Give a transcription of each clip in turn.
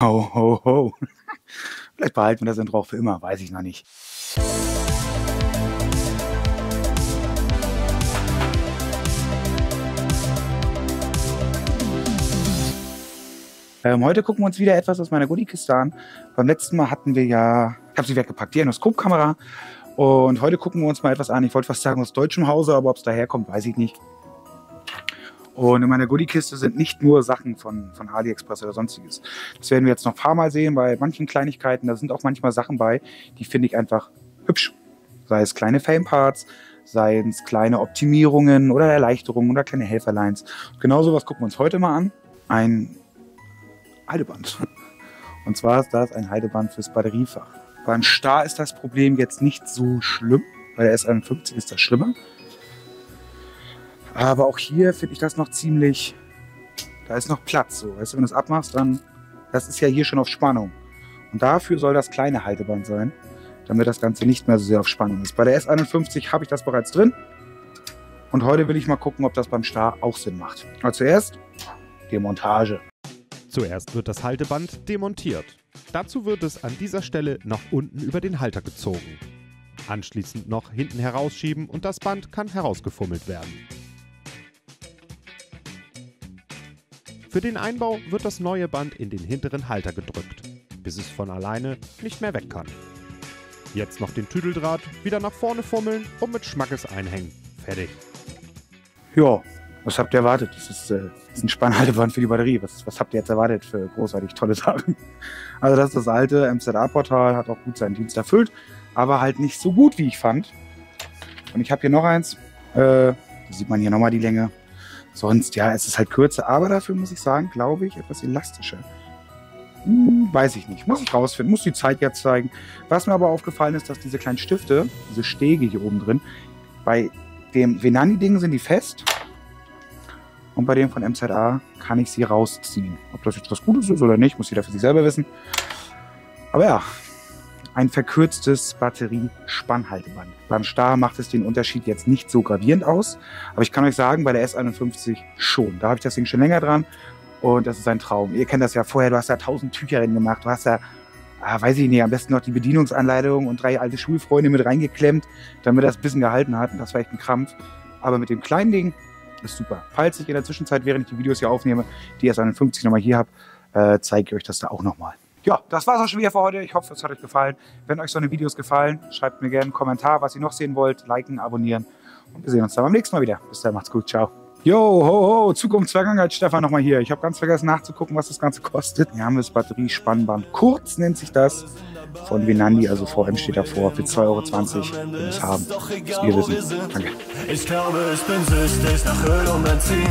Ho, ho, ho. Vielleicht behalten wir das Intro auch für immer, weiß ich noch nicht. Heute gucken wir uns wieder etwas aus meiner Goodie-Kiste an. Beim letzten Mal hatten wir ja, ich habe sie weggepackt, die Enoskop-Kamera. Und heute gucken wir uns mal etwas an. Ich wollte fast sagen aus deutschem Hause, aber ob es daherkommt, weiß ich nicht. Und in meiner Goodie-Kiste sind nicht nur Sachen von AliExpress oder sonstiges. Das werden wir jetzt noch ein paar Mal sehen bei manchen Kleinigkeiten. Da sind auch manchmal Sachen bei, die finde ich einfach hübsch. Sei es kleine Fame-Parts, sei es kleine Optimierungen oder Erleichterungen oder kleine Helferlines. Genau sowas gucken wir uns heute mal an. Ein Halteband. Und zwar ist das ein Halteband fürs Batteriefach. Beim Star ist das Problem jetzt nicht so schlimm. Bei der S51 ist das schlimmer. Aber auch hier finde ich das noch ziemlich, da ist noch Platz. So. Weißt du, wenn du es abmachst, dann, das ist ja hier schon auf Spannung. Und dafür soll das kleine Halteband sein, damit das Ganze nicht mehr so sehr auf Spannung ist. Bei der S51 habe ich das bereits drin. Und heute will ich mal gucken, ob das beim Star auch Sinn macht. Aber zuerst Demontage. Zuerst wird das Halteband demontiert. Dazu wird es an dieser Stelle nach unten über den Halter gezogen. Anschließend noch hinten herausschieben und das Band kann herausgefummelt werden. Für den Einbau wird das neue Band in den hinteren Halter gedrückt, bis es von alleine nicht mehr weg kann. Jetzt noch den Tüdeldraht wieder nach vorne fummeln und mit Schmackes einhängen. Fertig. Ja, was habt ihr erwartet? Das ist ein Spannhalteband für die Batterie. Was habt ihr jetzt erwartet für großartig tolle Sachen? Also das ist das alte MZA-Portal, hat auch gut seinen Dienst erfüllt, aber halt nicht so gut, wie ich fand. Und ich habe hier noch eins. Da sieht man hier nochmal die Länge. Sonst, ja, es ist halt kürzer, aber dafür muss ich sagen, glaube ich, etwas elastischer. Weiß ich nicht, muss ich rausfinden, muss die Zeit jetzt zeigen. Was mir aber aufgefallen ist, dass diese kleinen Stifte, diese Stege hier oben drin, bei dem Venani-Ding sind die fest und bei dem von MZA kann ich sie rausziehen. Ob das jetzt was Gutes ist oder nicht, muss jeder für sich selber wissen. Aber ja, ein verkürztes Batteriespannhalteband. Beim Star macht es den Unterschied jetzt nicht so gravierend aus, aber ich kann euch sagen, bei der S51 schon. Da habe ich das Ding schon länger dran und das ist ein Traum. Ihr kennt das ja vorher, du hast da 1000 Tücher drin gemacht, du hast da, weiß ich nicht, am besten noch die Bedienungsanleitung und 3 alte Schulfreunde mit reingeklemmt, damit das ein bisschen gehalten hat und das war echt ein Krampf. Aber mit dem kleinen Ding ist super. Falls ich in der Zwischenzeit, während ich die Videos hier aufnehme, die S51 nochmal hier habe, zeige ich euch das da auch nochmal. Ja, das war's auch schon wieder für heute. Ich hoffe, es hat euch gefallen. Wenn euch so eine Videos gefallen, schreibt mir gerne einen Kommentar, was ihr noch sehen wollt. Liken, abonnieren. Und wir sehen uns dann beim nächsten Mal wieder. Bis dann, macht's gut. Ciao. Jo, ho, ho, Zukunftsvergangenheit, Stefan nochmal hier. Ich habe ganz vergessen nachzugucken, was das Ganze kostet. Hier haben wir das Batteriespannband. Kurz nennt sich das. Von Venandi, also VM steht davor, für 2,20 € will es haben. Das ihr wissen. Danke. Ich glaube, ich bin süchtig nach Öl und Benzin.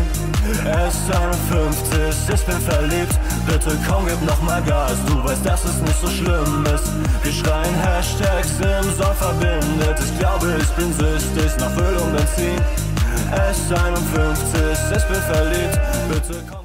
S51, ich bin verliebt. Bitte komm, gib nochmal Gas. Du weißt, dass es nicht so schlimm ist. Wir schreien Hashtags im Soll verbindet. Ich glaube, ich bin süchtig nach Öl und Benzin. S51, ich bin verliebt. Bitte komm.